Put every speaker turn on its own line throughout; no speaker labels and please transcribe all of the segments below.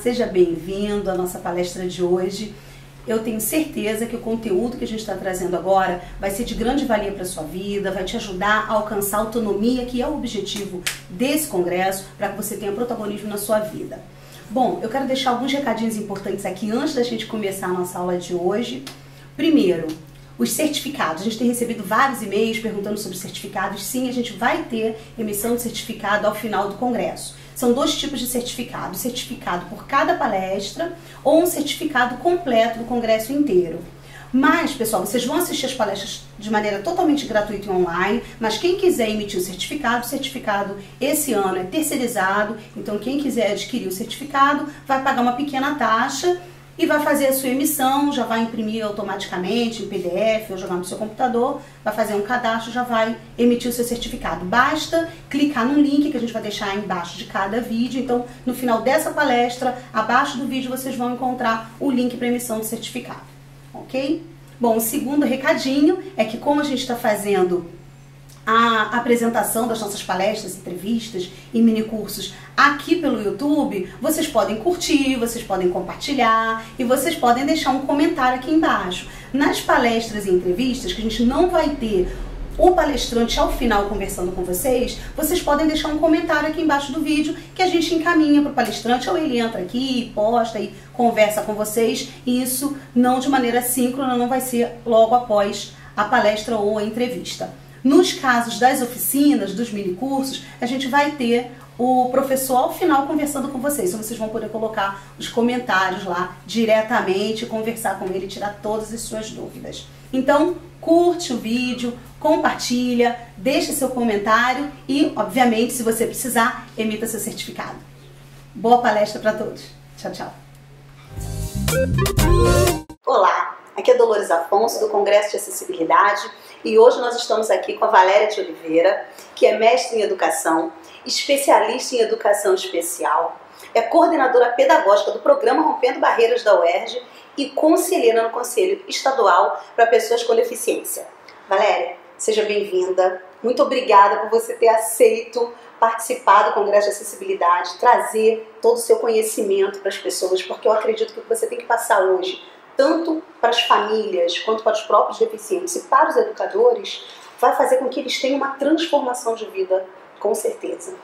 seja bem-vindo à nossa palestra de hoje. Eu tenho certeza que o conteúdo que a gente está trazendo agora vai ser de grande valia para a sua vida, vai te ajudar a alcançar a autonomia, que é o objetivo desse congresso, para que você tenha protagonismo na sua vida. Bom, eu quero deixar alguns recadinhos importantes aqui antes da gente começar a nossa aula de hoje. Primeiro, os certificados. A gente tem recebido vários e-mails perguntando sobre certificados. Sim, a gente vai ter emissão de certificado ao final do congresso. São dois tipos de certificado. Certificado por cada palestra ou um certificado completo do congresso inteiro. Mas, pessoal, vocês vão assistir as palestras de maneira totalmente gratuita e online, mas quem quiser emitir o certificado esse ano é terceirizado, então quem quiser adquirir o certificado vai pagar uma pequena taxa e vai fazer a sua emissão, já vai imprimir automaticamente em PDF ou jogar no seu computador, vai fazer um cadastro, já vai emitir o seu certificado. Basta clicar no link que a gente vai deixar embaixo de cada vídeo. Então, no final dessa palestra, abaixo do vídeo vocês vão encontrar o link para emissão do certificado, ok? Bom, o segundo recadinho é que como a gente está fazendo a apresentação das nossas palestras, entrevistas e minicursos aqui pelo YouTube, vocês podem curtir, vocês podem compartilhar e vocês podem deixar um comentário aqui embaixo. Nas palestras e entrevistas, que a gente não vai ter o palestrante ao final conversando com vocês, vocês podem deixar um comentário aqui embaixo do vídeo que a gente encaminha para o palestrante, ou ele entra aqui, posta e conversa com vocês, e isso não de maneira síncrona, não vai ser logo após a palestra ou a entrevista. Nos casos das oficinas, dos minicursos, a gente vai ter o professor ao final conversando com vocês. Então vocês vão poder colocar os comentários lá diretamente, conversar com ele, tirar todas as suas dúvidas. Então, curte o vídeo, compartilha, deixa seu comentário e, obviamente, se você precisar, emita seu certificado. Boa palestra para todos. Tchau, tchau. Olá, aqui é Dolores Afonso do Congresso de Acessibilidade. E hoje nós estamos aqui com a Valéria de Oliveira, que é mestre em educação, especialista em educação especial, é coordenadora pedagógica do programa Rompendo Barreiras da UERJ e conselheira no Conselho Estadual para Pessoas com Deficiência. Valéria, seja bem-vinda. Muito obrigada por você ter aceito participar do Congresso de Acessibilidade, trazer todo o seu conhecimento para as pessoas, porque eu acredito que o que você tem que passar hoje, tanto para as famílias, quanto para os próprios deficientes e para os educadores, vai fazer com que eles tenham uma transformação de vida, com certeza.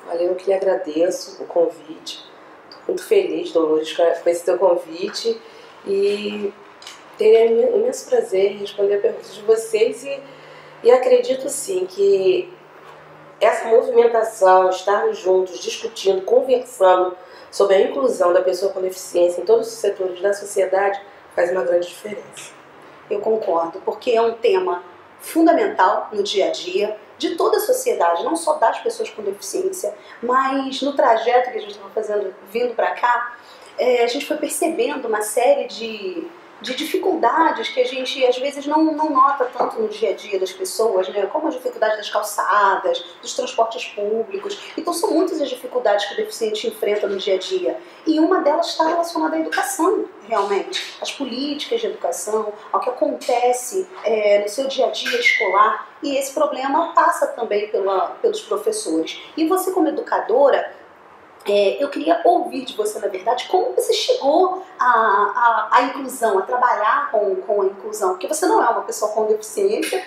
Olha, eu que agradeço o convite. Estou muito feliz, Dolores, com esse teu convite e tenho imenso prazer em responder a perguntas de vocês e acredito sim que essa movimentação, estarmos juntos, discutindo, conversando sobre a inclusão da pessoa com deficiência em todos os setores da sociedade faz uma grande diferença.
Eu concordo, porque é um tema fundamental no dia a dia de toda a sociedade, não só das pessoas com deficiência, mas no trajeto que a gente estava fazendo, vindo para cá, a gente foi percebendo uma série de dificuldades que a gente às vezes não nota tanto no dia a dia das pessoas, né? Como a dificuldade das calçadas, dos transportes públicos. Então são muitas as dificuldades que o deficiente enfrenta no dia a dia. E uma delas está relacionada à educação, realmente. Às políticas de educação, ao que acontece no seu dia a dia escolar. E esse problema passa também pelos professores. E você, como educadora, eu queria ouvir de você, na verdade, como você chegou à inclusão, a trabalhar com a inclusão, porque você não é uma pessoa com deficiência,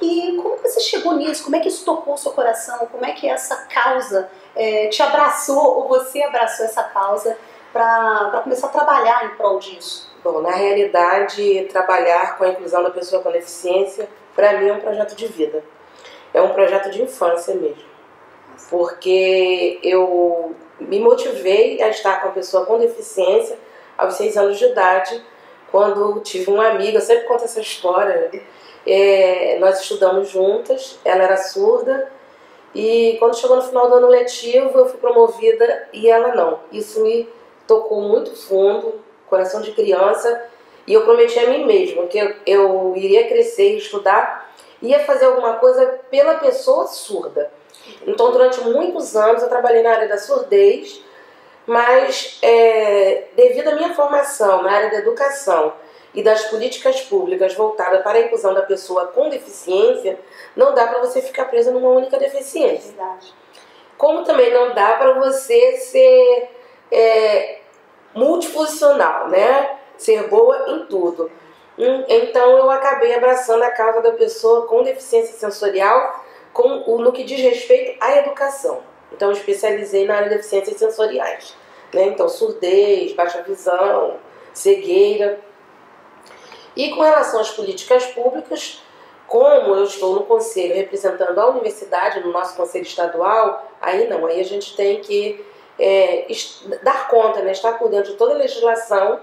e como você chegou nisso, como é que isso tocou o seu coração, como é que essa causa te abraçou, ou você abraçou essa causa para começar a trabalhar em prol disso?
Bom, na realidade, trabalhar com a inclusão da pessoa com deficiência, para mim é um projeto de vida, é um projeto de infância mesmo, porque eu me motivei a estar com a pessoa com deficiência aos 6 anos de idade, quando tive uma amiga, eu sempre conto essa história, nós estudamos juntas, ela era surda, e quando chegou no final do ano letivo eu fui promovida e ela não. Isso me tocou muito fundo, coração de criança, e eu prometi a mim mesma que eu iria crescer e estudar, ia fazer alguma coisa pela pessoa surda. Então, durante muitos anos eu trabalhei na área da surdez, mas devido à minha formação na área da educação e das políticas públicas voltadas para a inclusão da pessoa com deficiência, não dá para você ficar presa numa única deficiência.
Verdade.
Como também não dá para você ser multifuncional, né? Ser boa em tudo. Então eu acabei abraçando a causa da pessoa com deficiência sensorial no que diz respeito à educação. Então eu especializei na área de deficiências sensoriais, né? Então surdez, baixa visão, cegueira. E com relação às políticas públicas, como eu estou no conselho representando a universidade, no nosso conselho estadual, aí a gente tem que dar conta, né, estar por dentro de toda a legislação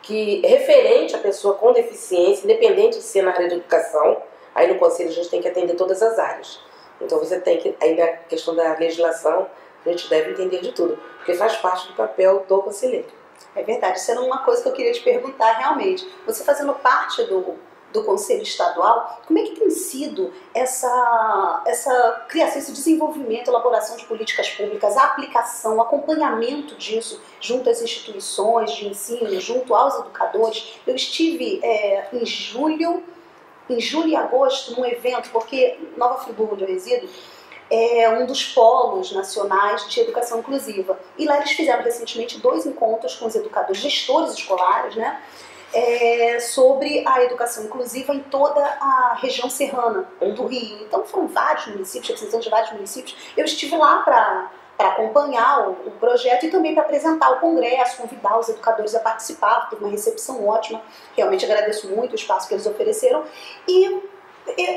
que referente à pessoa com deficiência, independente de ser na área de educação. Aí no conselho a gente tem que atender todas as áreas. Então você tem que, aí na questão da legislação, a gente deve entender de tudo, porque faz parte do papel do conselheiro.
É verdade, isso era uma coisa que eu queria te perguntar realmente. Você fazendo parte do Conselho Estadual, como é que tem sido essa criação, esse desenvolvimento, elaboração de políticas públicas, a aplicação, o acompanhamento disso junto às instituições de ensino, junto aos educadores? Eu estive em julho e agosto num evento, porque Nova Friburgo, onde eu resido, é um dos polos nacionais de educação inclusiva. E lá eles fizeram recentemente 2 encontros com os educadores, gestores escolares, né? Sobre a educação inclusiva em toda a região serrana do Rio. Então foram vários municípios, representantes de vários municípios. Eu estive lá para acompanhar o projeto e também para apresentar o congresso, convidar os educadores a participar. Teve uma recepção ótima, realmente agradeço muito o espaço que eles ofereceram. E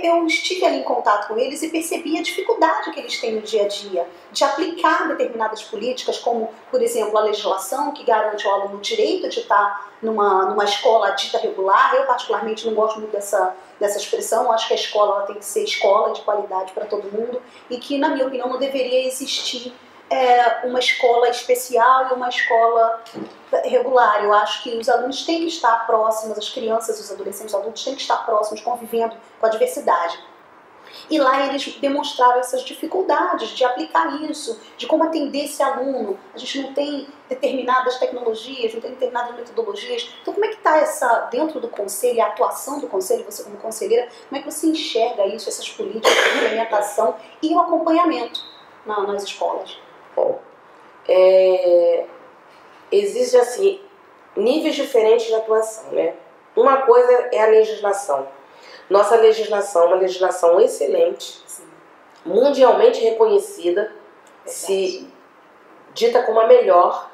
eu estive ali em contato com eles e percebi a dificuldade que eles têm no dia a dia de aplicar determinadas políticas, como, por exemplo, a legislação que garante ao aluno o direito de estar numa escola dita regular. Eu, particularmente, não gosto muito dessa expressão. Eu acho que a escola tem que ser escola de qualidade para todo mundo e que, na minha opinião, não deveria existir uma escola especial e uma escola regular. Eu acho que os alunos têm que estar próximos, as crianças, os adolescentes, os adultos têm que estar próximos, convivendo com a diversidade. E lá eles demonstraram essas dificuldades de aplicar isso, de como atender esse aluno. A gente não tem determinadas tecnologias, não tem determinadas metodologias. Então como é que está dentro do conselho, a atuação do conselho, você como conselheira, como é que você enxerga isso, essas políticas de implementação e o acompanhamento nas escolas?
Bom, existem assim níveis diferentes de atuação, né? Uma coisa é a legislação. Nossa legislação é uma legislação excelente, sim, mundialmente reconhecida, se dita como a melhor,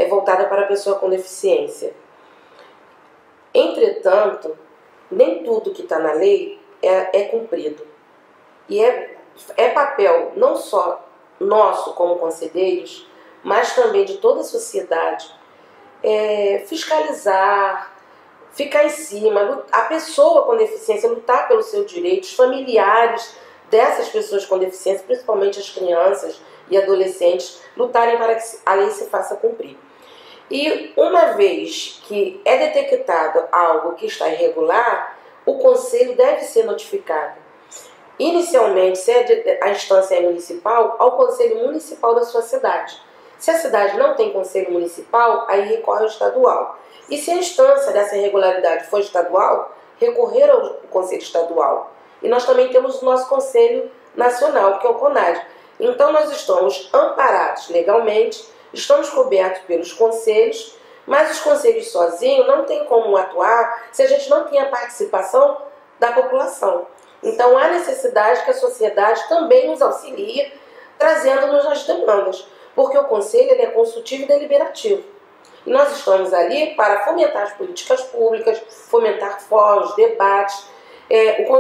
voltada para a pessoa com deficiência. Entretanto, nem tudo que está na lei é cumprido. E é papel não só nosso como conselheiros, mas também de toda a sociedade, fiscalizar, ficar em cima, a pessoa com deficiência lutar pelos seus direitos, familiares dessas pessoas com deficiência, principalmente as crianças e adolescentes, lutarem para que a lei se faça cumprir. E uma vez que é detectado algo que está irregular, o conselho deve ser notificado. Inicialmente, se a instância é municipal, ao conselho municipal da sua cidade. Se a cidade não tem conselho municipal, aí recorre ao estadual. E se a instância dessa irregularidade for estadual, recorrer ao conselho estadual. E nós também temos o nosso conselho nacional, que é o CONAD. Então nós estamos amparados legalmente, estamos cobertos pelos conselhos, mas os conselhos sozinhos não têm como atuar se a gente não tem a participação da população. Então há necessidade que a sociedade também nos auxilie, trazendo-nos as demandas, porque o conselho ele é consultivo e deliberativo. E nós estamos ali para fomentar as políticas públicas, fomentar fóruns, debates,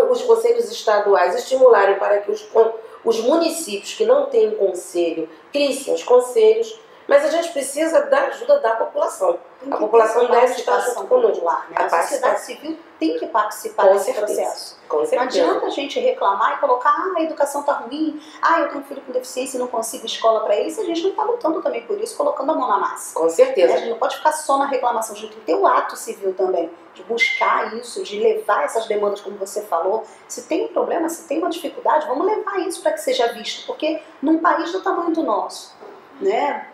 os conselhos estaduais estimularem para que os municípios que não têm conselho criem os conselhos, mas a gente precisa da ajuda da população. A população deve estar junto conosco.
Né? A sociedade civil tem que participar desse processo.
Com certeza.
Não adianta a gente reclamar e colocar a educação está ruim, eu tenho um filho com deficiência e não consigo escola para ele, se a gente não está lutando também por isso, colocando a mão na massa.
Com certeza.
A gente não pode ficar só na reclamação, a gente tem que ter o ato civil também, de buscar isso, de levar essas demandas, como você falou. Se tem um problema, se tem uma dificuldade, vamos levar isso para que seja visto, porque num país do tamanho do nosso, né?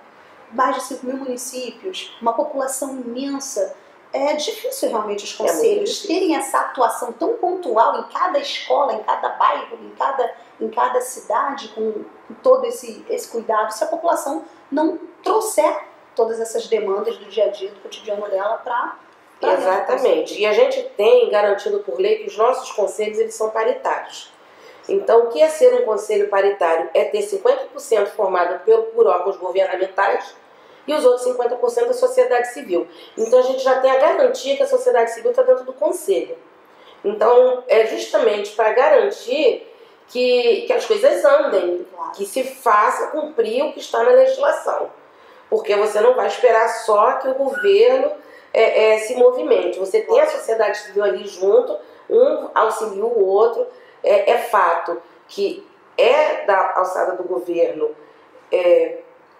Mais de 5 mil municípios, uma população imensa, é difícil realmente os conselhos terem essa atuação tão pontual em cada escola, em cada bairro, em cada cidade, com todo esse cuidado, se a população não trouxer todas essas demandas do dia a dia, do cotidiano dela para...
Exatamente. E a gente tem garantido por lei que os nossos conselhos eles são paritários. Então, o que é ser um conselho paritário? É ter 50% formado por órgãos governamentais e os outros 50% da sociedade civil. Então, a gente já tem a garantia que a sociedade civil está dentro do conselho. Então, é justamente para garantir que as coisas andem, que se faça cumprir o que está na legislação. Porque você não vai esperar só que o governo se movimente. Você tem a sociedade civil ali junto, um auxilia o outro. É fato que é da alçada do governo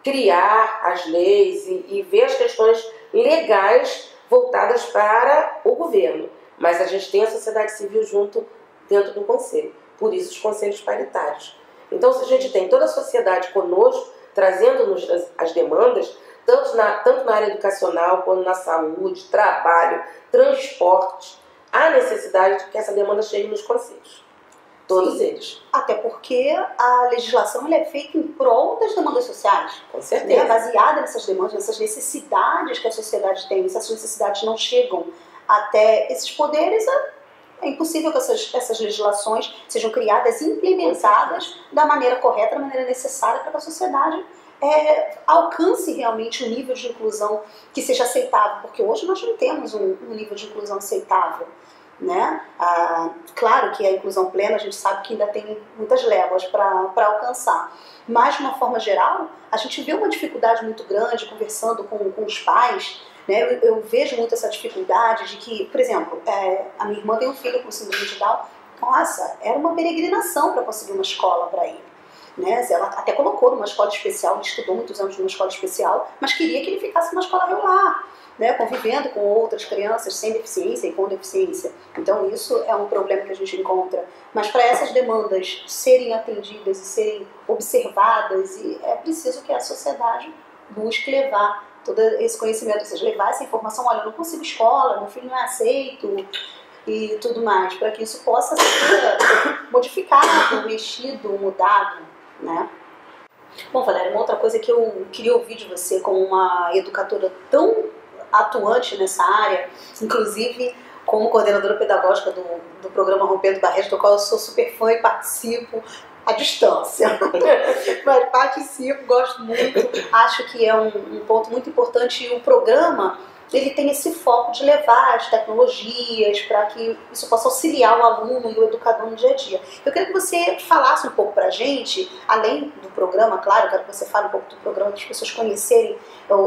criar as leis e ver as questões legais voltadas para o governo. Mas a gente tem a sociedade civil junto dentro do conselho. Por isso os conselhos paritários. Então, se a gente tem toda a sociedade conosco, trazendo-nos as demandas, tanto na área educacional, quanto na saúde, trabalho, transporte, há necessidade de que essa demanda chegue nos conselhos. Todos eles.
Até porque a legislação ela é feita em prol das demandas sociais.
Com certeza.
Né? Baseada nessas demandas, nessas necessidades que a sociedade tem. Se essas necessidades não chegam até esses poderes, é impossível que essas legislações sejam criadas e implementadas da maneira correta, da maneira necessária para que a sociedade alcance realmente um nível de inclusão que seja aceitável. Porque hoje nós não temos um nível de inclusão aceitável. Né? Claro que a inclusão plena a gente sabe que ainda tem muitas léguas para alcançar, mas de uma forma geral a gente vê uma dificuldade muito grande conversando com os pais, né? Eu vejo muito essa dificuldade de que, por exemplo, a minha irmã tem um filho com síndrome de Down. Nossa, era uma peregrinação para conseguir uma escola para ele, né? Ela até colocou numa escola especial, ele estudou muitos anos numa escola especial, mas queria que ele ficasse numa escola regular, né, convivendo com outras crianças sem deficiência e com deficiência. Então isso é um problema que a gente encontra. Mas para essas demandas serem atendidas e serem observadas, é preciso que a sociedade busque levar todo esse conhecimento, ou seja, levar essa informação, olha, eu não consigo escola, meu filho não é aceito e tudo mais, para que isso possa ser modificado, mexido, mudado, né? Bom, Valéria, uma outra coisa que eu queria ouvir de você como uma educadora tão atuante nessa área, inclusive como coordenadora pedagógica do programa Rompendo Barreiras, do qual eu sou super fã e participo à distância. Mas participo, gosto muito, acho que é um ponto muito importante, e o programa ele tem esse foco de levar as tecnologias para que isso possa auxiliar o aluno e o educador no dia a dia. Eu queria que você falasse um pouco para a gente, além do programa, claro, eu quero que você fale um pouco do programa, para as pessoas conhecerem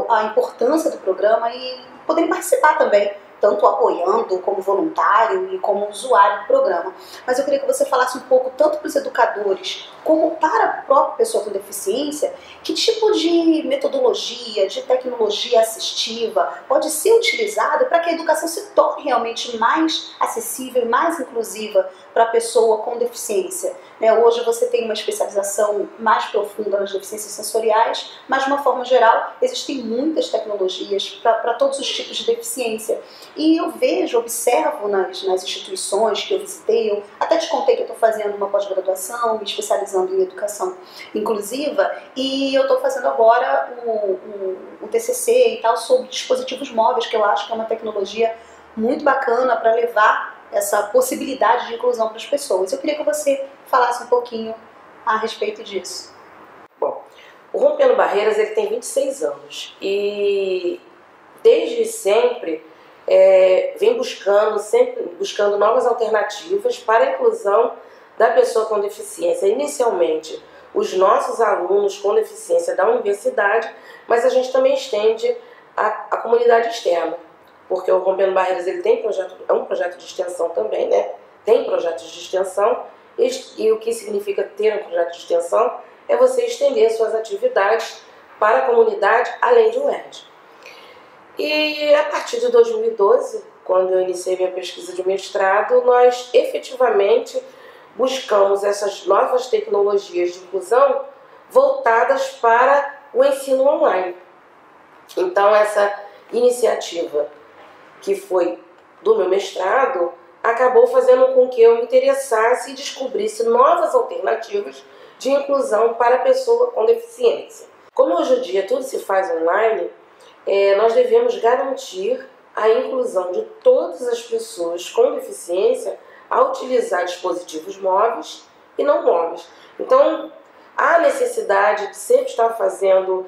a importância do programa e poderem participar também, tanto apoiando como voluntário e como usuário do programa. Mas eu queria que você falasse um pouco, tanto para os educadores como para a própria pessoa com deficiência, que tipo de metodologia, de tecnologia assistiva pode ser utilizada para que a educação se torne realmente mais acessível e mais inclusiva para a pessoa com deficiência. Hoje você tem uma especialização mais profunda nas deficiências sensoriais, mas de uma forma geral existem muitas tecnologias para todos os tipos de deficiência. E eu observo nas instituições que eu visitei, eu até te contei que eu estou fazendo uma pós-graduação, me especializando em educação inclusiva, e eu estou fazendo agora um TCC e tal sobre dispositivos móveis, que eu acho que é uma tecnologia muito bacana para levar essa possibilidade de inclusão para as pessoas. Eu queria que você falasse um pouquinho a respeito disso.
Bom, o Rompendo Barreiras ele tem 26 anos e desde sempre vem buscando novas alternativas para a inclusão da pessoa com deficiência. Inicialmente, os nossos alunos com deficiência da universidade, mas a gente também estende à comunidade externa, porque o Rompendo Barreiras ele é um projeto de extensão também, né? Tem projetos de extensão, e o que significa ter um projeto de extensão é você estender suas atividades para a comunidade além de UERJ. E a partir de 2012, quando eu iniciei minha pesquisa de mestrado, nós efetivamente buscamos essas novas tecnologias de inclusão voltadas para o ensino online. Então essa iniciativa, que foi do meu mestrado, acabou fazendo com que eu me interessasse e descobrisse novas alternativas de inclusão para a pessoa com deficiência. Como hoje em dia tudo se faz online, nós devemos garantir a inclusão de todas as pessoas com deficiência a utilizar dispositivos móveis e não móveis. Então, há necessidade de sempre estar fazendo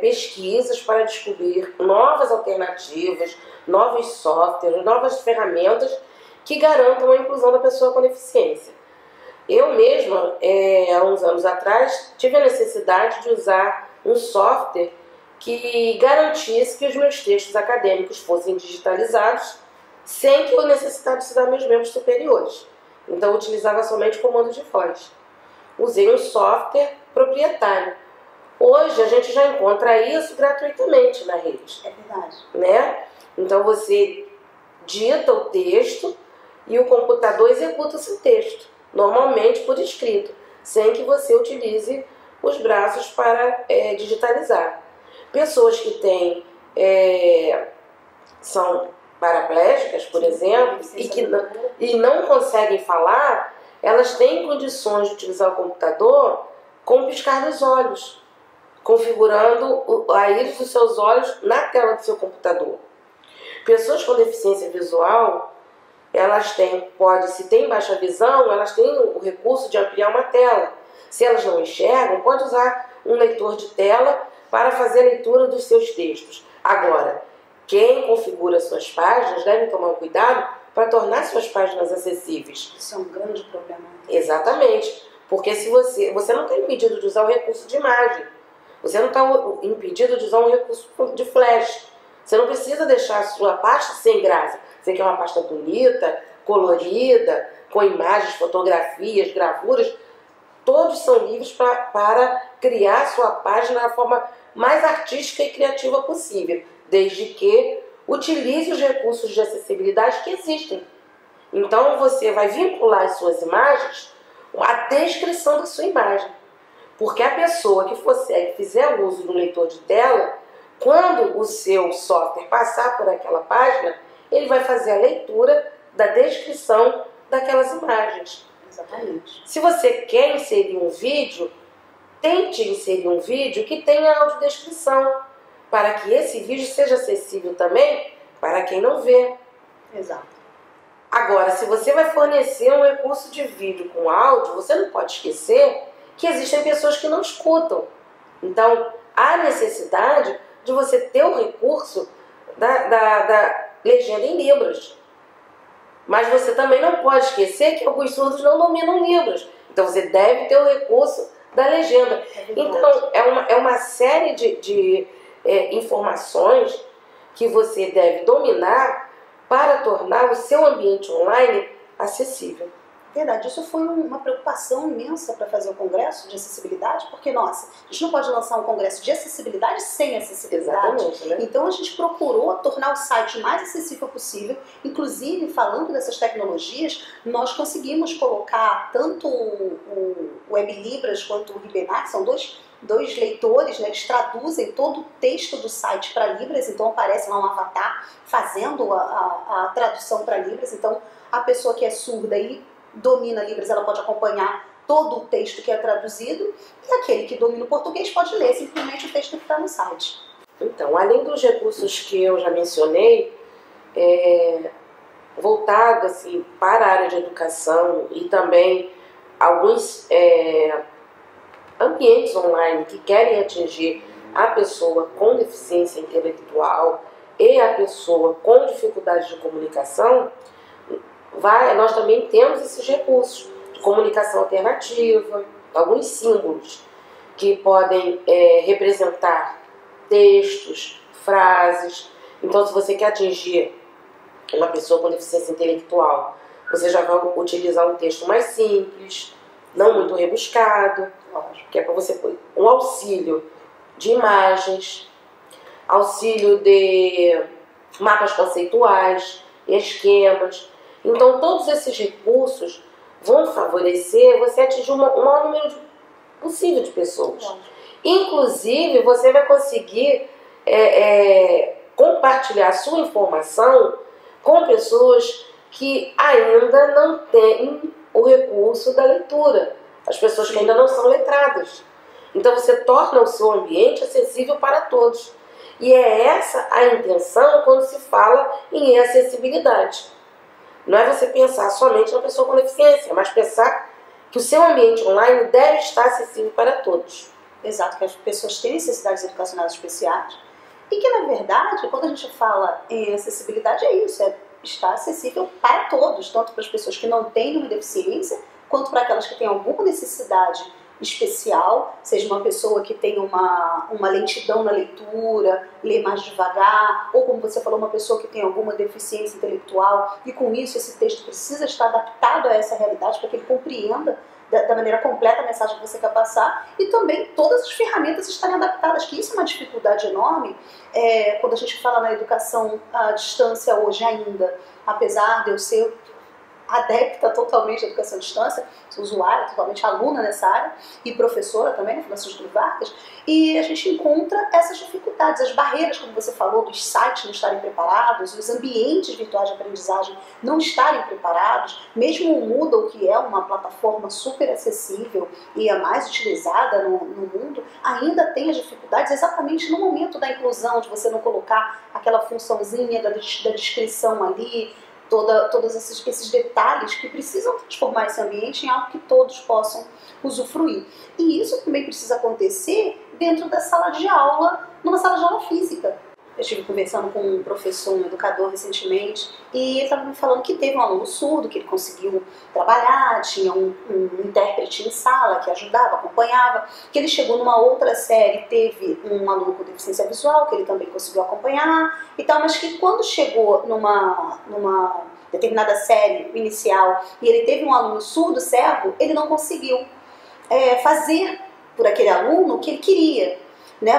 pesquisas para descobrir novas alternativas, novos softwares, novas ferramentas que garantam a inclusão da pessoa com deficiência. Eu mesma, há uns anos atrás, tive a necessidade de usar um software que garantisse que os meus textos acadêmicos fossem digitalizados sem que eu necessitasse dar meus membros superiores. Então, eu utilizava somente comando de voz. Usei um software proprietário. Hoje, a gente já encontra isso gratuitamente na rede.
É verdade.
Né? Então, você dita o texto e o computador executa o seu texto, normalmente por escrito, sem que você utilize os braços para digitalizar. Pessoas que têm, são paraplégicas, por exemplo, e não conseguem falar, elas têm condições de utilizar o computador com o piscar dos olhos, configurando a íris dos seus olhos na tela do seu computador. Pessoas com deficiência visual, elas têm, se tem baixa visão, elas têm o recurso de ampliar uma tela. Se elas não enxergam, pode usar um leitor de tela para fazer a leitura dos seus textos. Agora, quem configura suas páginas deve tomar cuidado para tornar suas páginas acessíveis.
Isso é um grande problema.
Exatamente, porque se você não está impedido de usar o recurso de imagem, você não está impedido de usar um recurso de flash. Você não precisa deixar a sua pasta sem graça. Você quer uma pasta bonita, colorida, com imagens, fotografias, gravuras. Todos são livres para criar sua página da forma mais artística e criativa possível, desde que utilize os recursos de acessibilidade que existem. Então você vai vincular as suas imagens à descrição da sua imagem. Porque a pessoa que fizer uso do leitor de tela, quando o seu software passar por aquela página, ele vai fazer a leitura da descrição daquelas imagens.
Exatamente.
Se você quer inserir um vídeo, tente inserir um vídeo que tenha audiodescrição, para que esse vídeo seja acessível também para quem não vê.
Exato.
Agora, se você vai fornecer um recurso de vídeo com áudio, você não pode esquecer que existem pessoas que não escutam. Então, há necessidade de você ter o recurso da legenda em Libras. Mas você também não pode esquecer que alguns surdos não dominam Libras. Então você deve ter o recurso da legenda. Então é uma série de informações que você deve dominar para tornar o seu ambiente online acessível.
Verdade, isso foi uma preocupação imensa para fazer o congresso de acessibilidade, porque, nossa, a gente não pode lançar um congresso de acessibilidade sem acessibilidade.
Exatamente, né?
Então a gente procurou tornar o site o mais acessível possível, inclusive falando dessas tecnologias, nós conseguimos colocar tanto o WebLibras quanto o Ribenar, que são dois leitores, né, eles traduzem todo o texto do site para Libras, então aparece lá um avatar fazendo a tradução para Libras, então a pessoa que é surda e domina Libras, ela pode acompanhar todo o texto que é traduzido, e aquele que domina o português pode ler simplesmente o texto que está no site.
Então, além dos recursos que eu já mencionei, voltado assim, para a área de educação e também alguns ambientes online que querem atingir a pessoa com deficiência intelectual e a pessoa com dificuldade de comunicação, nós também temos esses recursos de comunicação alternativa, alguns símbolos que podem representar textos, frases. Então, se você quer atingir uma pessoa com deficiência intelectual, você já vai utilizar um texto mais simples, não muito rebuscado, que é para você pôr um auxílio de imagens, auxílio de mapas conceituais, esquemas. Então, todos esses recursos vão favorecer você atingir o maior número possível de pessoas. Inclusive, você vai conseguir compartilhar a sua informação com pessoas que ainda não têm o recurso da leitura. As pessoas que ainda não são letradas. Então, você torna o seu ambiente acessível para todos. E é essa a intenção quando se fala em acessibilidade. Não é você pensar somente na pessoa com deficiência, mas pensar que o seu ambiente online deve estar acessível para todos.
Exato, que as pessoas têm necessidades educacionais especiais e que, na verdade, quando a gente fala em acessibilidade, é isso, é estar acessível para todos, tanto para as pessoas que não têm uma deficiência, quanto para aquelas que têm alguma necessidade especial, seja uma pessoa que tem uma lentidão na leitura, lê mais devagar, ou como você falou, uma pessoa que tem alguma deficiência intelectual, e com isso esse texto precisa estar adaptado a essa realidade para que ele compreenda da maneira completa a mensagem que você quer passar, e também todas as ferramentas estarem adaptadas, que isso é uma dificuldade enorme quando a gente fala na educação à distância hoje ainda, apesar de eu ser adepta totalmente à educação à distância, sou usuária, totalmente aluna nessa área, e professora também na Fundação Getúlio Vargas, e a gente encontra essas dificuldades, as barreiras, como você falou, dos sites não estarem preparados, os ambientes virtuais de aprendizagem não estarem preparados, mesmo o Moodle, que é uma plataforma super acessível e a mais utilizada no mundo, ainda tem as dificuldades exatamente no momento da inclusão, de você não colocar aquela funçãozinha da descrição ali, todos esses detalhes que precisam transformar esse ambiente em algo que todos possam usufruir. E isso também precisa acontecer dentro da sala de aula, numa sala de aula física. Eu estive conversando com um professor, um educador recentemente, e ele estava me falando que teve um aluno surdo, que ele conseguiu trabalhar, tinha um intérprete em sala que ajudava, acompanhava, que ele chegou numa outra série, teve um aluno com deficiência visual, que ele também conseguiu acompanhar e tal, mas que quando chegou numa determinada série inicial e ele teve um aluno surdo, cego, ele não conseguiu fazer por aquele aluno o que ele queria.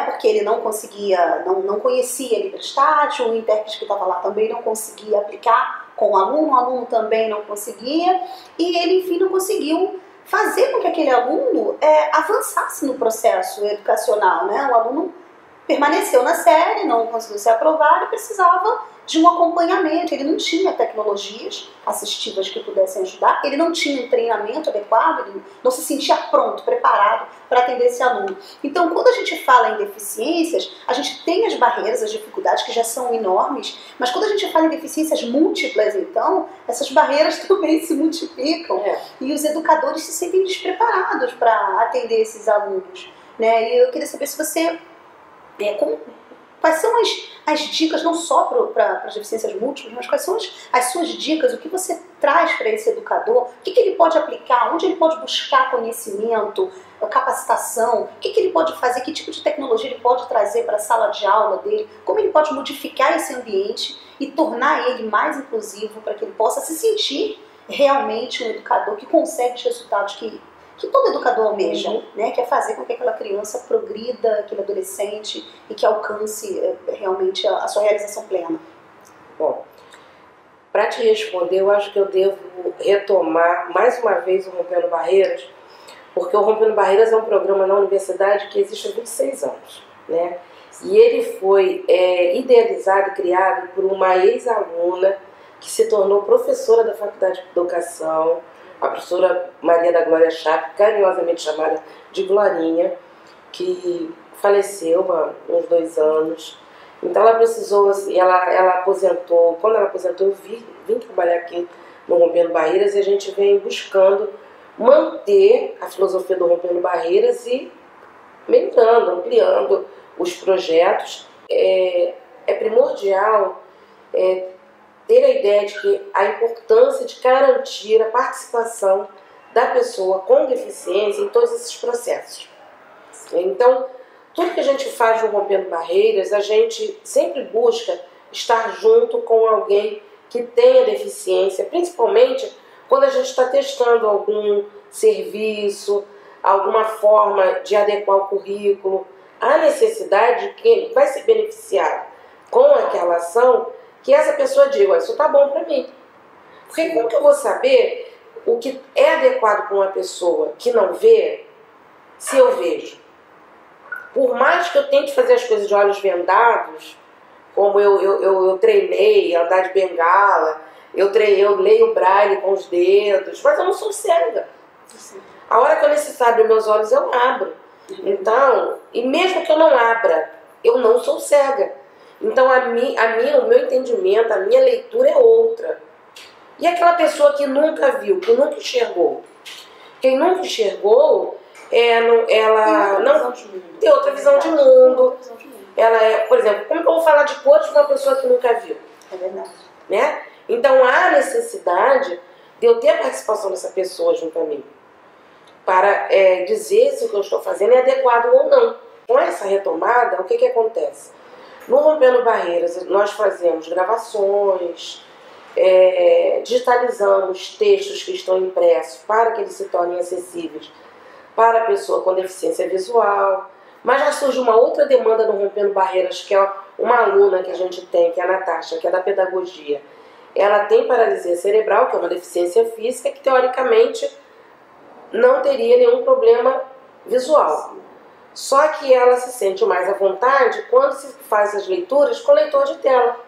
Porque ele não conseguia, não conhecia Librestátio, o intérprete que estava lá também não conseguia aplicar com o aluno também não conseguia, e ele, enfim, não conseguiu fazer com que aquele aluno avançasse no processo educacional. O aluno permaneceu na série, não conseguiu ser aprovado e precisava de um acompanhamento. Ele não tinha tecnologias assistivas que pudessem ajudar, ele não tinha um treinamento adequado, ele não se sentia pronto, preparado para atender esse aluno. Então, quando a gente fala em deficiências, a gente tem as barreiras, as dificuldades que já são enormes, mas quando a gente fala em deficiências múltiplas, então, essas barreiras também se multiplicam e os educadores se sentem despreparados para atender esses alunos. E eu queria saber se você... quais são as dicas, não só para as deficiências múltiplas, mas quais são as suas dicas, o que você traz para esse educador, o que ele pode aplicar, onde ele pode buscar conhecimento, capacitação, o que ele pode fazer, que tipo de tecnologia ele pode trazer para a sala de aula dele, como ele pode modificar esse ambiente e tornar ele mais inclusivo para que ele possa se sentir realmente um educador que consegue os resultados que todo educador almeja, que é fazer com que aquela criança progrida, aquele adolescente, e que alcance realmente a sua realização plena.
Bom, para te responder, eu acho que eu devo retomar mais uma vez o Rompendo Barreiras, porque o Rompendo Barreiras é um programa na universidade que existe há 26 anos, E ele foi idealizado e criado por uma ex-aluna que se tornou professora da Faculdade de Educação, a professora Maria da Glória Chape, carinhosamente chamada de Glorinha, que faleceu há uns 2 anos. Então ela precisou, ela aposentou. Quando ela aposentou, eu vim trabalhar aqui no Rompendo Barreiras, e a gente vem buscando manter a filosofia do Rompendo Barreiras e melhorando, ampliando os projetos. É primordial ter a ideia de que a importância de garantir a participação da pessoa com deficiência em todos esses processos. Então, tudo que a gente faz no Rompendo Barreiras, a gente sempre busca estar junto com alguém que tenha deficiência, principalmente quando a gente está testando algum serviço, alguma forma de adequar o currículo, a necessidade de quem vai se beneficiar com aquela ação, que essa pessoa diga, isso está bom para mim. Porque como que eu vou saber o que é adequado para uma pessoa que não vê, se eu vejo? Por mais que eu tente fazer as coisas de olhos vendados, como eu treinei, andar de bengala, eu leio o braille com os dedos, mas eu não sou cega. A hora que eu necessitar abrir meus olhos, eu abro. Então, e mesmo que eu não abra eu não sou cega. Então o meu entendimento, a minha leitura é outra. E aquela pessoa que nunca viu, que nunca enxergou? Quem nunca enxergou, ela não tem outra visão de mundo. Ela é, por exemplo, como que eu vou falar de cores para uma pessoa que nunca viu?
É verdade.
Né? Então há necessidade de eu ter a participação dessa pessoa junto a mim, para dizer se o que eu estou fazendo é adequado ou não. Com essa retomada, o que acontece? No Rompendo Barreiras, nós fazemos gravações, digitalizamos textos que estão impressos para que eles se tornem acessíveis para a pessoa com deficiência visual. Mas já surge uma outra demanda no Rompendo Barreiras, que é uma aluna que a gente tem, que é a Natasha, que é da pedagogia. Ela tem paralisia cerebral, que é uma deficiência física, que teoricamente não teria nenhum problema visual. Só que ela se sente mais à vontade quando se faz as leituras com leitor de tela,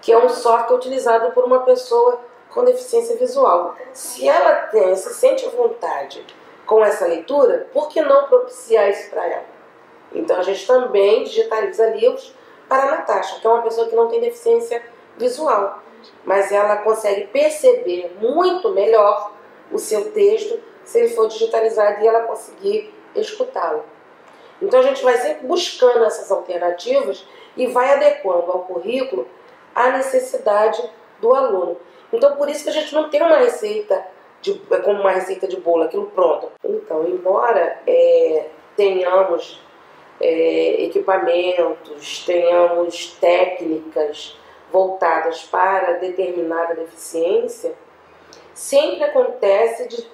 que é um software utilizado por uma pessoa com deficiência visual. Se ela se sente à vontade com essa leitura, por que não propiciar isso para ela? Então a gente também digitaliza livros para a Natasha, que é uma pessoa que não tem deficiência visual, mas ela consegue perceber muito melhor o seu texto se ele for digitalizado e ela conseguir escutá-lo. Então a gente vai sempre buscando essas alternativas e vai adequando ao currículo a necessidade do aluno. Então por isso que a gente não tem uma receita como uma receita de bolo, aquilo pronto. Então, embora tenhamos equipamentos, tenhamos técnicas voltadas para determinada deficiência, sempre acontece de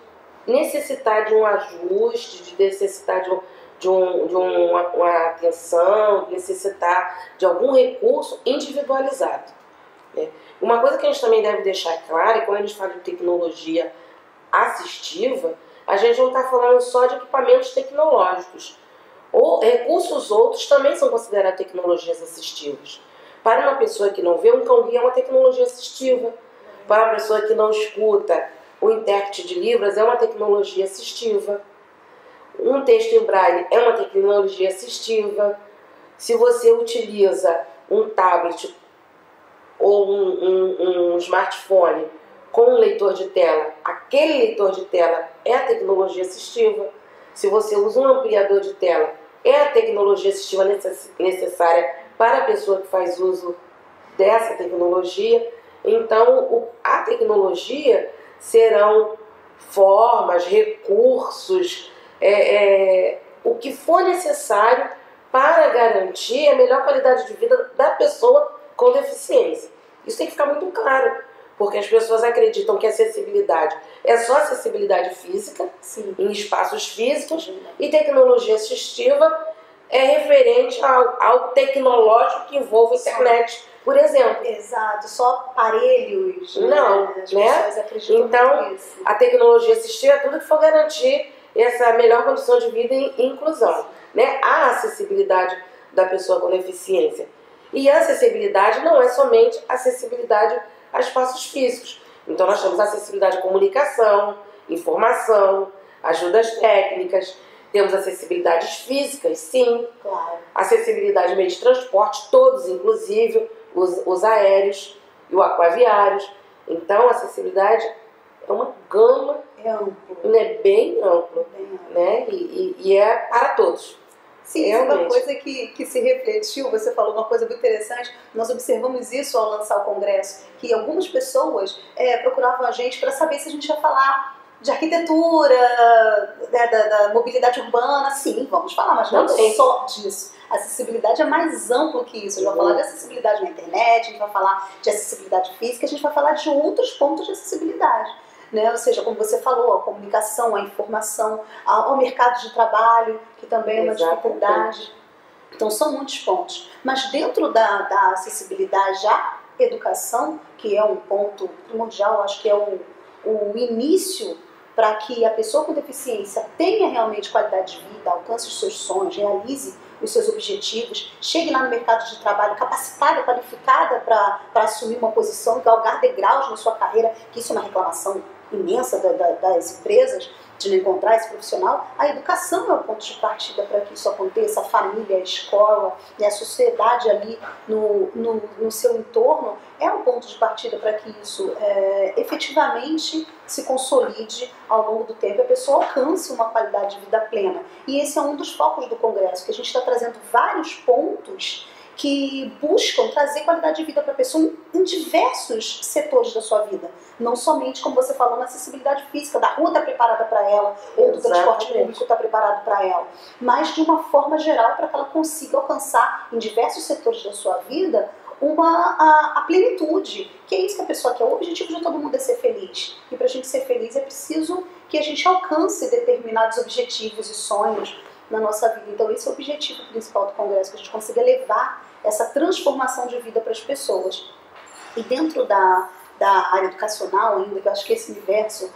necessitar de um ajuste, de necessitar de uma atenção, de necessitar de algum recurso individualizado. Uma coisa que a gente também deve deixar clara, quando a gente fala de tecnologia assistiva, a gente não está falando só de equipamentos tecnológicos. Ou recursos outros também são considerados tecnologias assistivas. Para uma pessoa que não vê, um cão-guia é uma tecnologia assistiva. Para uma pessoa que não escuta, o intérprete de Libras é uma tecnologia assistiva. Um texto em braille é uma tecnologia assistiva. Se você utiliza um tablet ou um smartphone com um leitor de tela, aquele leitor de tela é a tecnologia assistiva. Se você usa um ampliador de tela, é a tecnologia assistiva necessária para a pessoa que faz uso dessa tecnologia. Então, a tecnologia serão formas, recursos, o que for necessário para garantir a melhor qualidade de vida da pessoa com deficiência. Isso tem que ficar muito claro, porque as pessoas acreditam que acessibilidade é só acessibilidade física, sim, em espaços físicos, e tecnologia assistiva é referente a algo tecnológico que envolve a internet, por exemplo.
Exato, só aparelhos.
Não, né? Então, nisso. A tecnologia assistiva é tudo que for garantir essa melhor condição de vida e inclusão, né? A acessibilidade da pessoa com deficiência. E a acessibilidade não é somente acessibilidade a espaços físicos. Então nós temos acessibilidade à comunicação, informação, ajudas técnicas, temos acessibilidades físicas, sim,
claro.
Acessibilidade de meio de transporte, todos, inclusive os aéreos e os aquaviários. Então a acessibilidade é uma gama, bem ampla, né? E é para todos.
Sim, isso é uma coisa que se refletiu, você falou uma coisa muito interessante, nós observamos isso ao lançar o congresso, que algumas pessoas procuravam a gente para saber se a gente ia falar de arquitetura, da mobilidade urbana. Sim, vamos falar, mas não só disso. A acessibilidade é mais amplo que isso. A gente vai falar de acessibilidade na internet, a gente vai falar de acessibilidade física, a gente vai falar de outros pontos de acessibilidade. Né? Ou seja, como você falou, a comunicação, a informação, ao mercado de trabalho, que também é uma dificuldade. Então são muitos pontos. Mas dentro da acessibilidade à educação, que é um ponto primordial, acho que é o início para que a pessoa com deficiência tenha realmente qualidade de vida, alcance os seus sonhos, realize os seus objetivos, chegue lá no mercado de trabalho capacitada, qualificada para assumir uma posição, galgar degraus na sua carreira, que isso é uma reclamação imensa das empresas, de não encontrar esse profissional, a educação é o ponto de partida para que isso aconteça, a família, a escola, né, a sociedade ali no seu entorno é um ponto de partida para que isso efetivamente se consolide ao longo do tempo e a pessoa alcance uma qualidade de vida plena. E esse é um dos focos do Congresso, que a gente está trazendo vários pontos que buscam trazer qualidade de vida para a pessoa em diversos setores da sua vida. Não somente, como você falou, na acessibilidade física, da rua está preparada para ela, ou do transporte público está preparado para ela, mas de uma forma geral para que ela consiga alcançar em diversos setores da sua vida a plenitude, que é isso que a pessoa quer. O objetivo de todo mundo é ser feliz. E para a gente ser feliz é preciso que a gente alcance determinados objetivos e sonhos na nossa vida. Então esse é o objetivo principal do Congresso, que a gente consiga levar essa transformação de vida para as pessoas. E dentro da área educacional ainda, que eu acho que esse universo,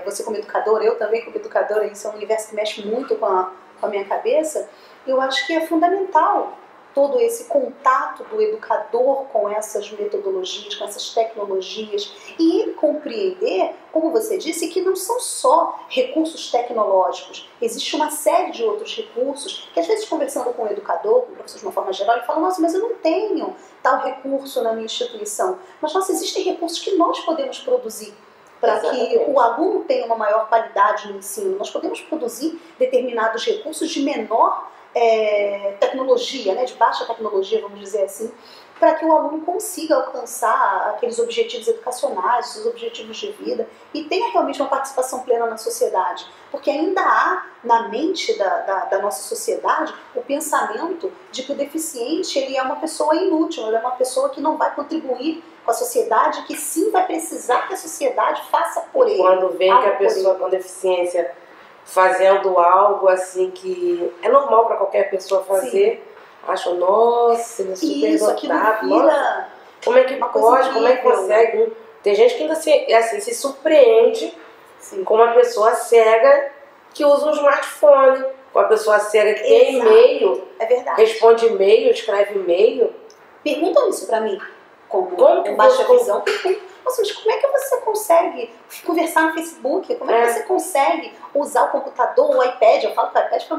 você como educadora, eu também como educadora, isso é um universo que mexe muito com a minha cabeça, eu acho que é fundamental todo esse contato do educador com essas metodologias, com essas tecnologias, e ele compreender, como você disse, que não são só recursos tecnológicos, existe uma série de outros recursos, que às vezes conversando com o educador, com o professor de uma forma geral, ele fala, nossa, mas eu não tenho tal recurso na minha instituição. Mas, nossa, existem recursos que nós podemos produzir para que o aluno tenha uma maior qualidade no ensino. Nós podemos produzir determinados recursos de menor tecnologia, né, de baixa tecnologia, vamos dizer assim, para que o aluno consiga alcançar aqueles objetivos educacionais, os objetivos de vida e tenha realmente uma participação plena na sociedade. Porque ainda há na mente da nossa sociedade o pensamento de que o deficiente ele é uma pessoa inútil, ele é uma pessoa que não vai contribuir com a sociedade, que sim vai precisar que a sociedade faça por ele.
Quando vem que a pessoa com deficiência fazendo algo assim que é normal para qualquer pessoa fazer, acho, nossa, ele é super dotado, nossa, como é que pode, como é que consegue? Tem gente que ainda se surpreende com uma pessoa cega que usa um smartphone, com uma pessoa cega que tem e-mail, responde e-mail, escreve e-mail.
Perguntam isso para mim, como baixa visão. Nossa, mas como é que você consegue conversar no Facebook? Como é que você consegue usar o computador, o iPad? Eu falo que o iPad foi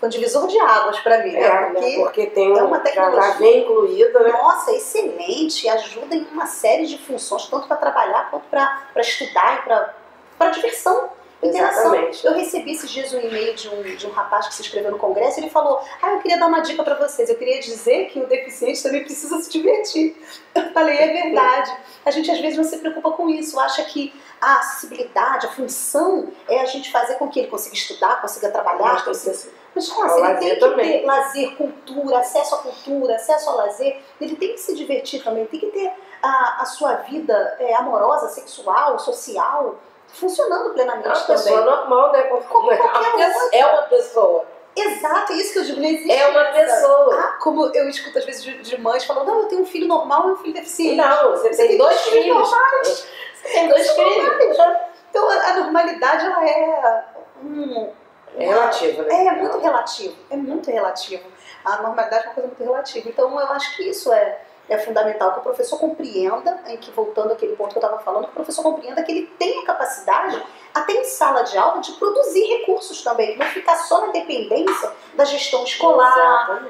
um divisor de águas para mim, né?
Porque tem
uma tecnologia
já vem incluída, né?
Nossa, excelente, ajuda em uma série de funções, tanto para trabalhar quanto para estudar e para diversão. Interação. Eu recebi esses dias um e-mail de um rapaz que se inscreveu no Congresso e ele falou, eu queria dar uma dica para vocês, eu queria dizer que o deficiente também precisa se divertir. Eu falei, é verdade. A gente às vezes não se preocupa com isso, acha que a acessibilidade, a função é a gente fazer com que ele consiga estudar, consiga trabalhar, mas nossa, ele tem que ter lazer, cultura, acesso ao lazer, ele tem que se divertir também, tem que ter a sua vida amorosa, sexual, social, funcionando plenamente também.
É uma pessoa normal, né?
Como
é uma pessoa.
Exato, é isso que eu digo, não existe.
É uma pessoa.
Como eu escuto às vezes de mães falando, não, eu tenho um filho normal e um filho deficiente.
Não, você tem dois filhos.
Você tem dois filhos. Então a normalidade, ela é
relativa, né?
É muito relativo, é muito relativo. A normalidade é uma coisa muito relativa. Então eu acho que isso é fundamental, que o professor compreenda, voltando àquele ponto que eu estava falando, que o professor compreenda que ele tem a capacidade, até em sala de aula, de produzir recursos também, que não ficar só na dependência da gestão escolar,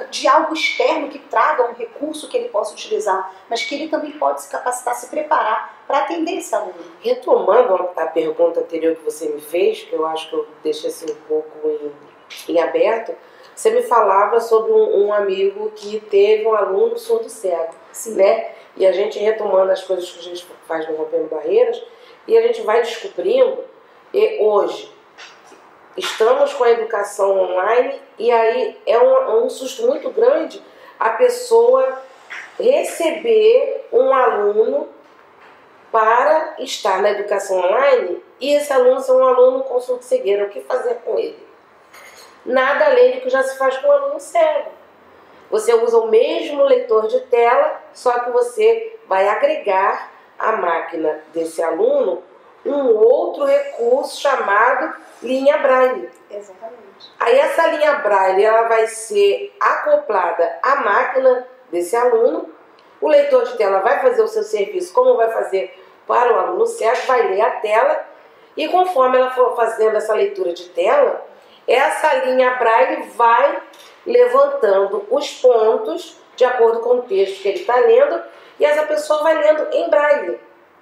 de algo externo que traga um recurso que ele possa utilizar, mas que ele também pode se capacitar, se preparar para atender esse aluno.
Retomando a pergunta anterior que você me fez, que eu acho que eu deixei assim um pouco em aberto, você me falava sobre um amigo que teve um aluno surdo-cego, né? E a gente retomando as coisas que a gente faz no Rompendo Barreiras, e a gente vai descobrindo, e hoje estamos com a educação online, e aí é um susto muito grande a pessoa receber um aluno para estar na educação online, e esse aluno ser um aluno com surdo-cegueira. O que fazer com ele? Nada além do que já se faz com o aluno cego. Você usa o mesmo leitor de tela, só que você vai agregar à máquina desse aluno um outro recurso chamado linha Braille.
Exatamente.
Aí essa linha Braille ela vai ser acoplada à máquina desse aluno. O leitor de tela vai fazer o seu serviço como vai fazer para o aluno cego, vai ler a tela E conforme ela for fazendo essa leitura de tela, essa linha Braille vai levantando os pontos de acordo com o texto que ele está lendo e essa pessoa vai lendo em Braille.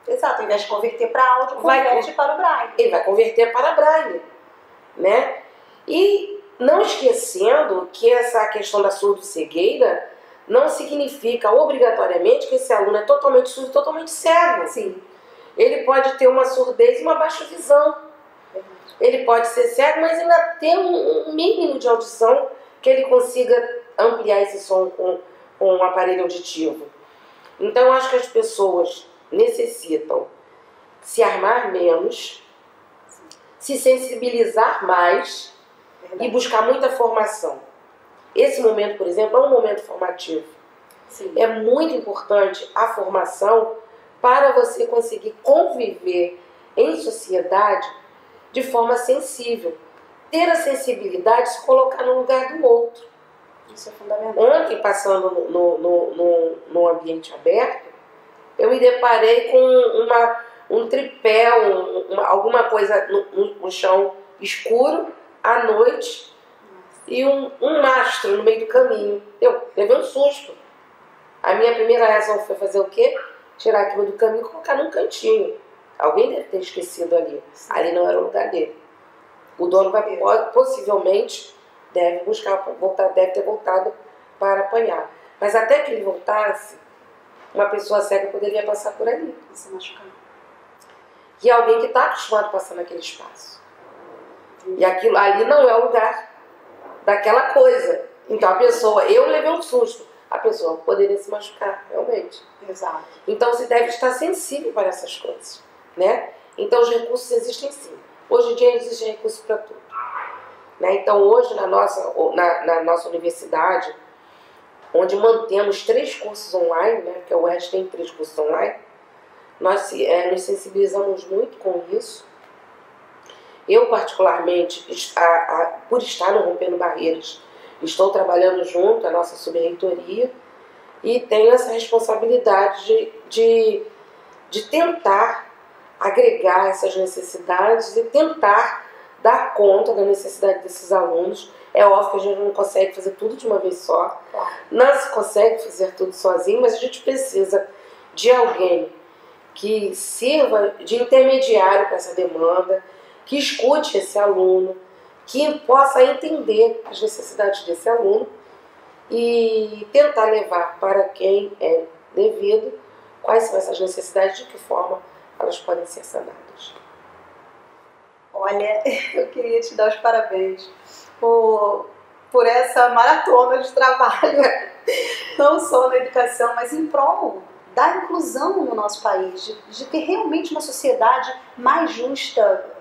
Exato, ao invés de converter para áudio, converte para o Braille.
Ele vai converter para Braille, né? E não esquecendo que essa questão da surdo-cegueira não significa obrigatoriamente que esse aluno é totalmente surdo, totalmente cego.
Sim.
Ele pode ter uma surdez e uma baixa visão. Ele pode ser cego, mas ainda ter um mínimo de audição que ele consiga ampliar esse som com um aparelho auditivo. Então, eu acho que as pessoas necessitam se armar menos, se sensibilizar mais e buscar muita formação. Esse momento, por exemplo, é um momento formativo.
Sim.
É muito importante a formação para você conseguir conviver em sociedade de forma sensível. Ter a sensibilidade de se colocar no lugar do outro.
Isso é fundamental.
Ontem, passando no ambiente aberto, eu me deparei com um tripé, alguma coisa no chão escuro, à noite, e um mastro no meio do caminho. Eu levei um susto. A minha primeira reação foi fazer o quê? Tirar aquilo do caminho e colocar num cantinho. Alguém deve ter esquecido ali. Ali não era o lugar dele. O dono possivelmente deve ter voltado para apanhar. Mas até que ele voltasse, uma pessoa cega poderia passar por ali.
Se machucar.
E alguém que está acostumado a passar naquele espaço. E aquilo ali não é o lugar daquela coisa. Então a pessoa, eu levei um susto, a pessoa poderia se machucar, realmente.
Exato.
Então você deve estar sensível para essas coisas, né? Então os recursos existem sim. Hoje em dia existem recursos para tudo. Né? Então hoje na nossa universidade, onde mantemos 3 cursos online, né? Porque a UERJ tem 3 cursos online, nós nos sensibilizamos muito com isso. Eu, particularmente, por estar no Rompendo Barreiras, estou trabalhando junto à nossa subreitoria e tenho essa responsabilidade de tentar agregar essas necessidades e tentar dar conta da necessidade desses alunos. É óbvio que a gente não consegue fazer tudo de uma vez só, não se consegue fazer tudo sozinho, mas a gente precisa de alguém que sirva de intermediário para essa demanda, que escute esse aluno, que possa entender as necessidades desse aluno e tentar levar para quem é devido quais são essas necessidades, de que forma elas podem ser sanadas.
Olha, eu queria te dar os parabéns por essa maratona de trabalho, não só na educação, mas em prol da inclusão no nosso país, de ter realmente uma sociedade mais justa,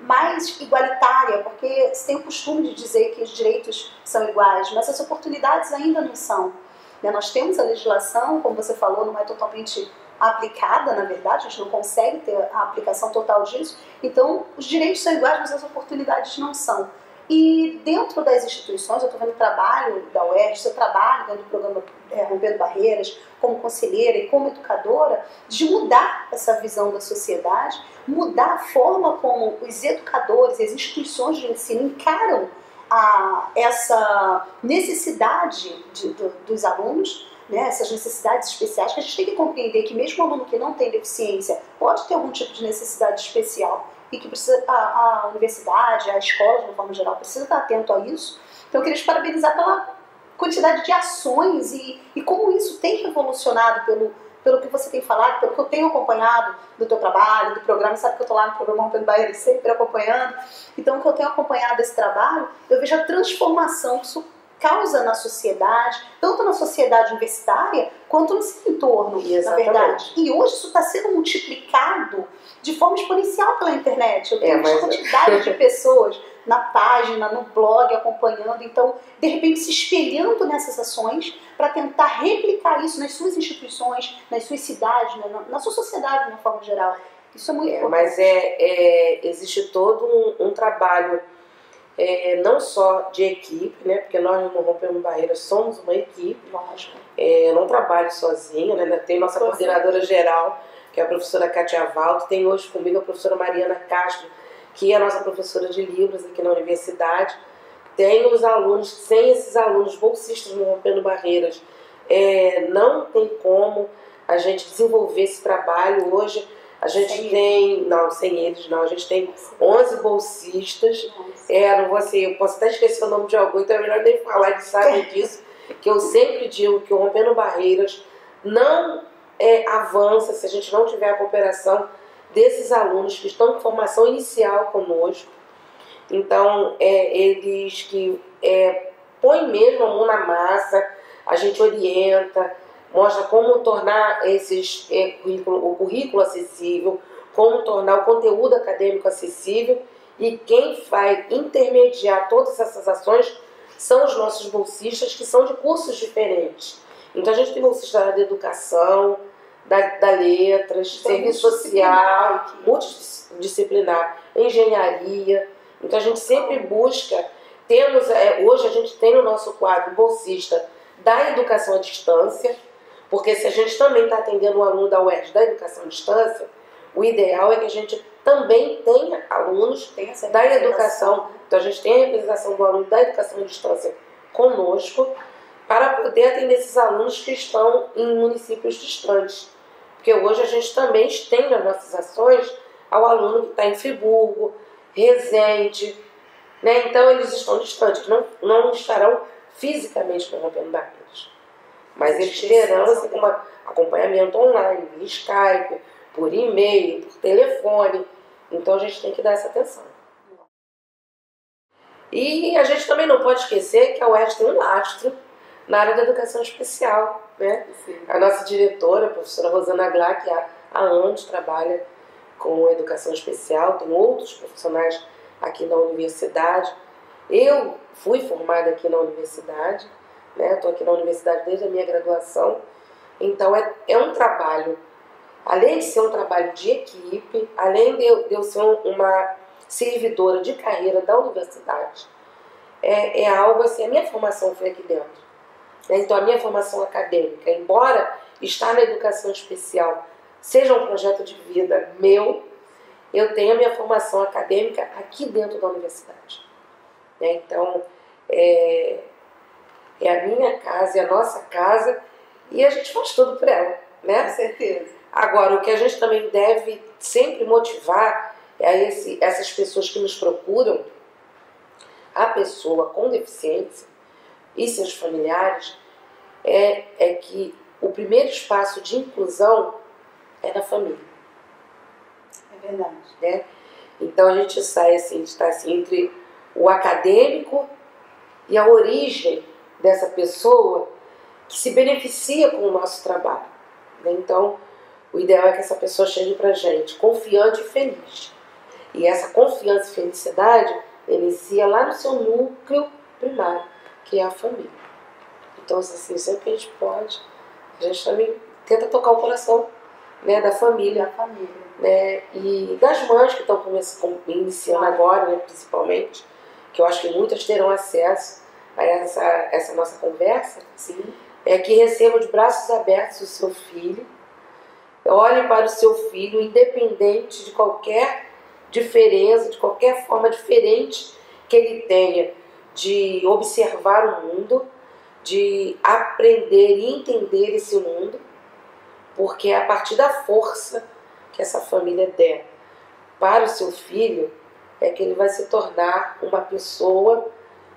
mais igualitária, porque se tem o costume de dizer que os direitos são iguais, mas as oportunidades ainda não são. Nós temos a legislação, como você falou, não é totalmente aplicada, na verdade, a gente não consegue ter a aplicação total disso, então os direitos são iguais, mas as oportunidades não são. E dentro das instituições, eu estou vendo o trabalho da UERJ, seu trabalho dentro do programa Rompendo Barreiras, como conselheira e como educadora, de mudar essa visão da sociedade, mudar a forma como os educadores e as instituições de ensino encaram essa necessidade dos alunos, né, essas necessidades especiais, que a gente tem que compreender que mesmo o aluno que não tem deficiência pode ter algum tipo de necessidade especial e que precisa, a universidade, a escola, de uma forma geral, precisa estar atento a isso. Então eu queria te parabenizar pela quantidade de ações e como isso tem revolucionado pelo que você tem falado, pelo que eu tenho acompanhado do teu trabalho, do programa. Sabe que eu estou lá no programa Rompendo Barreiras sempre acompanhando. Então, o que eu tenho acompanhado esse trabalho, eu vejo a transformação que isso causa na sociedade, tanto na sociedade universitária, quanto no seu entorno, na verdade. E hoje isso está sendo multiplicado de forma exponencial pela internet. Eu tenho uma quantidade de pessoas na página, no blog, acompanhando, então, de repente, se espelhando nessas ações para tentar replicar isso nas suas instituições, nas suas cidades, na sua sociedade, de uma forma geral. Isso é muito importante.
Mas existe todo um trabalho, não só de equipe, né? Porque nós no Rompendo Barreiras somos uma equipe.
Lógico.
Eu não trabalho sozinha, né? Tem nossa coordenadora geral, que é a professora Cátia Valdo, tem hoje comigo a professora Mariana Castro, que é a nossa professora de Libras aqui na universidade. Tem os alunos, sem esses alunos bolsistas no Rompendo Barreiras, não tem como a gente desenvolver esse trabalho. Hoje a gente tem, não, sem eles não, a gente tem 11 bolsistas. Não vou assim, eu posso até esquecer o nome de algum, então é melhor nem falar, eles sabem disso, que eu sempre digo que o Rompendo Barreiras não avança se a gente não tiver a cooperação desses alunos que estão em formação inicial conosco. Então, eles que põem mesmo a mão na massa, a gente orienta, mostra como tornar o currículo acessível, como tornar o conteúdo acadêmico acessível, e quem vai intermediar todas essas ações são os nossos bolsistas, que são de cursos diferentes. Então a gente tem bolsista da área da educação, da letras, serviço social, multidisciplinar, engenharia. Então a gente sempre busca, hoje a gente tem no nosso quadro bolsista da educação à distância, porque se a gente também está atendendo um aluno da UERJ da educação à distância, o ideal é que a gente também tenha alunos da educação. Então a gente tem a representação do aluno da educação à distância conosco, para poder atender esses alunos que estão em municípios distantes. Porque hoje a gente também estende as nossas ações ao aluno que está em Friburgo, Resende, né? Então eles estão distantes, não estarão fisicamente no Rompendo Barreiras. Mas eles terão assim, um acompanhamento online, via Skype, por e-mail, por telefone. Então a gente tem que dar essa atenção. E a gente também não pode esquecer que a UERJ tem um lastro na área da educação especial, né? A nossa diretora, a professora Rosana Glá, que há anos trabalha com educação especial, tem outros profissionais aqui na universidade. Eu fui formada aqui na universidade, né? Estou aqui na universidade desde a minha graduação. Então é um trabalho, além de ser um trabalho de equipe, além de eu ser uma servidora de carreira da universidade, é algo assim, a minha formação foi aqui dentro. Então a minha formação acadêmica, embora estar na educação especial seja um projeto de vida meu, eu tenho a minha formação acadêmica aqui dentro da universidade. Então é a minha casa, é a nossa casa, e a gente faz tudo por ela, né?
Com certeza.
Agora, o que a gente também deve sempre motivar essas pessoas que nos procuram, a pessoa com deficiência e seus familiares, é que o primeiro espaço de inclusão é na família.
É verdade.
Né? Então a gente sai assim, está assim, entre o acadêmico e a origem dessa pessoa que se beneficia com o nosso trabalho. Né? Então o ideal é que essa pessoa chegue pra gente confiante e feliz. E essa confiança e felicidade inicia lá no seu núcleo primário, que é a família. Então, assim, sempre que a gente pode, a gente também tenta tocar o coração, né, da família. Né, e das mães que estão iniciando agora, né, principalmente, que eu acho que muitas terão acesso a essa nossa conversa.
Sim.
Que recebam de braços abertos o seu filho, olhe para o seu filho, independente de qualquer diferença, de qualquer forma diferente que ele tenha de observar o mundo, de aprender e entender esse mundo, porque é a partir da força que essa família der para o seu filho é que ele vai se tornar uma pessoa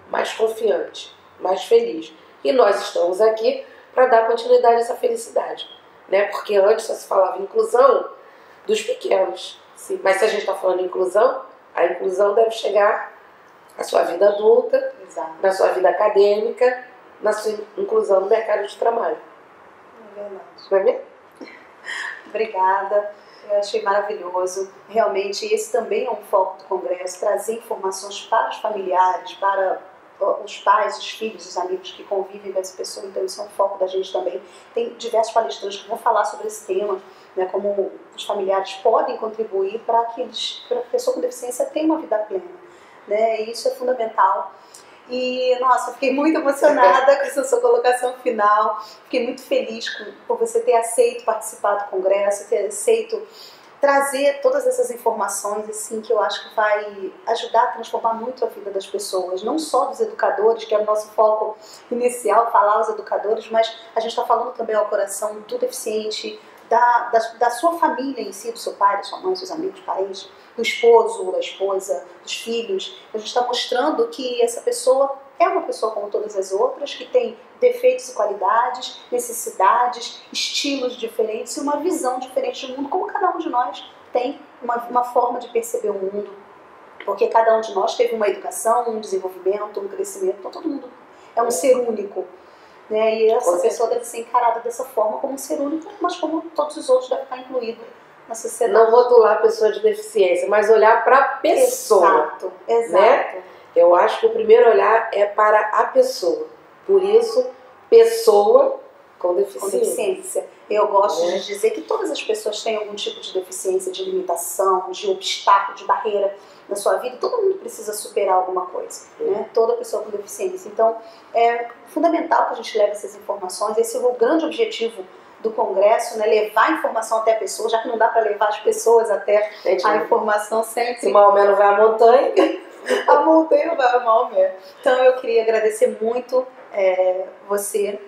mais confiante, mais feliz. E nós estamos aqui para dar continuidade a essa felicidade, né? Porque antes só se falava inclusão dos pequenos. Sim. Mas se a gente está falando de inclusão, a inclusão deve chegar na sua vida adulta,
Exato.
Na sua vida acadêmica, na sua inclusão no mercado de trabalho.
É verdade.
Não é mesmo?
Obrigada, eu achei maravilhoso. Realmente, esse também é um foco do Congresso, trazer informações para os familiares, para os pais, os filhos, os amigos que convivem com essa pessoa. Então isso é um foco da gente também. Tem diversos palestrantes que vão falar sobre esse tema, né, como os familiares podem contribuir para que a pessoa com deficiência tenha uma vida plena, né? E isso é fundamental. E, nossa, fiquei muito emocionada com essa sua colocação final. Fiquei muito feliz por você ter aceito participar do Congresso, ter aceito trazer todas essas informações, assim, que eu acho que vai ajudar a transformar muito a vida das pessoas, não só dos educadores, que é o nosso foco inicial, falar aos educadores, mas a gente está falando também ao coração do deficiente, da sua família em si, do seu pai, da sua mãe, dos seus amigos, parentes, do esposo, da esposa, dos filhos. A gente está mostrando que essa pessoa é uma pessoa como todas as outras, que tem defeitos e qualidades, necessidades, estilos diferentes e uma visão diferente do mundo, como cada um de nós tem uma forma de perceber o mundo, porque cada um de nós teve uma educação, um desenvolvimento, um crescimento, então todo mundo é um ser único, né? E essa pessoa deve ser encarada dessa forma, como um ser único, mas como todos os outros devem estar incluídos na sociedade.
Não rotular a pessoa de deficiência, mas olhar para a pessoa.
Exato.
Né? Eu acho que o primeiro olhar é para a pessoa. Por isso, pessoa com deficiência.
Eu gosto de dizer que todas as pessoas têm algum tipo de deficiência, de limitação, de obstáculo, de barreira na sua vida. Todo mundo precisa superar alguma coisa, né? Toda pessoa com deficiência. Então, é fundamental que a gente leve essas informações. Esse é o grande objetivo do Congresso, né? Levar a informação até a pessoa, já que não dá para levar as pessoas até a informação sempre.
Se Maomé não vai à montanha...
A montanha vai a Maomé. Então eu queria agradecer muito você,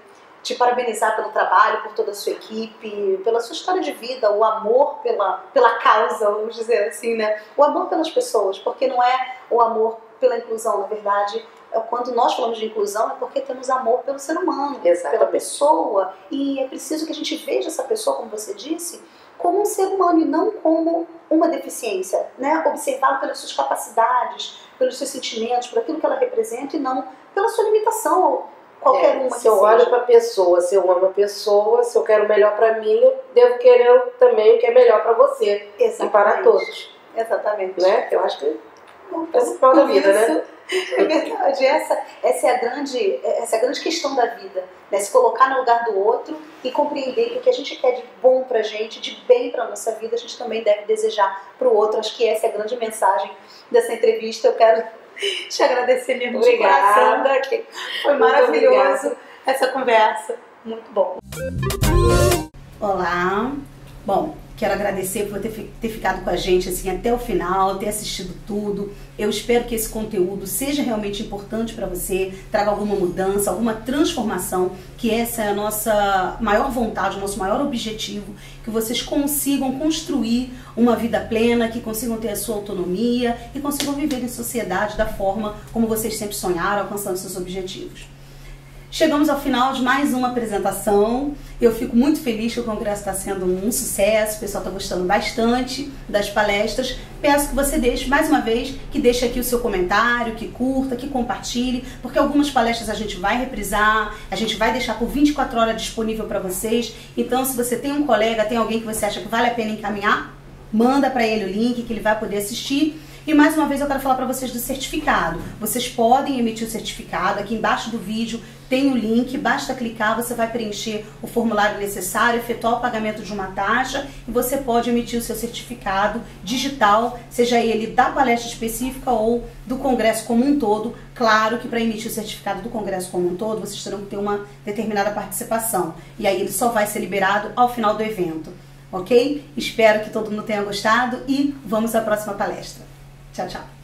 te parabenizar pelo trabalho, por toda a sua equipe, pela sua história de vida, o amor pela causa, vamos dizer assim, né? O amor pelas pessoas, porque não é o amor pela inclusão, na verdade, quando nós falamos de inclusão é porque temos amor pelo ser humano, pela pessoa, e é preciso que a gente veja essa pessoa, como você disse, como um ser humano e não como uma deficiência, né? Observá-la pelas suas capacidades, pelos seus sentimentos, por aquilo que ela representa e não pela sua limitação ou qualquer uma que
se eu olho para a pessoa, se eu amo a pessoa, se eu quero o melhor para mim, eu devo querer também o que é melhor para você.
Exatamente.
E para todos.
Exatamente.
Né? Eu acho que é o principal da vida, né?
É verdade, essa é a grande questão da vida, né? Se colocar no lugar do outro e compreender que o que a gente quer de bom pra gente, de bem pra nossa vida, a gente também deve desejar pro outro. Acho que essa é a grande mensagem dessa entrevista. Eu quero te agradecer mesmo de coração. Foi maravilhoso essa conversa, muito bom.
Olá, bom, quero agradecer por ter ficado com a gente assim até o final, ter assistido tudo. Eu espero que esse conteúdo seja realmente importante para você, traga alguma mudança, alguma transformação, que essa é a nossa maior vontade, o nosso maior objetivo, que vocês consigam construir uma vida plena, que consigam ter a sua autonomia e consigam viver em sociedade da forma como vocês sempre sonharam, alcançando seus objetivos. Chegamos ao final de mais uma apresentação. Eu fico muito feliz que o congresso está sendo um sucesso, o pessoal está gostando bastante das palestras. Peço que você deixe, mais uma vez, que deixe aqui o seu comentário, que curta, que compartilhe, porque algumas palestras a gente vai reprisar, a gente vai deixar por 24 horas disponível para vocês. Então, se você tem um colega, tem alguém que você acha que vale a pena encaminhar, manda para ele o link que ele vai poder assistir. E mais uma vez eu quero falar para vocês do certificado. Vocês podem emitir o certificado, aqui embaixo do vídeo tem o link, basta clicar, você vai preencher o formulário necessário, efetuar o pagamento de uma taxa e você pode emitir o seu certificado digital, seja ele da palestra específica ou do congresso como um todo. Claro que para emitir o certificado do congresso como um todo, vocês terão que ter uma determinada participação. E aí ele só vai ser liberado ao final do evento, ok? Espero que todo mundo tenha gostado e vamos à próxima palestra. Tchau, tchau.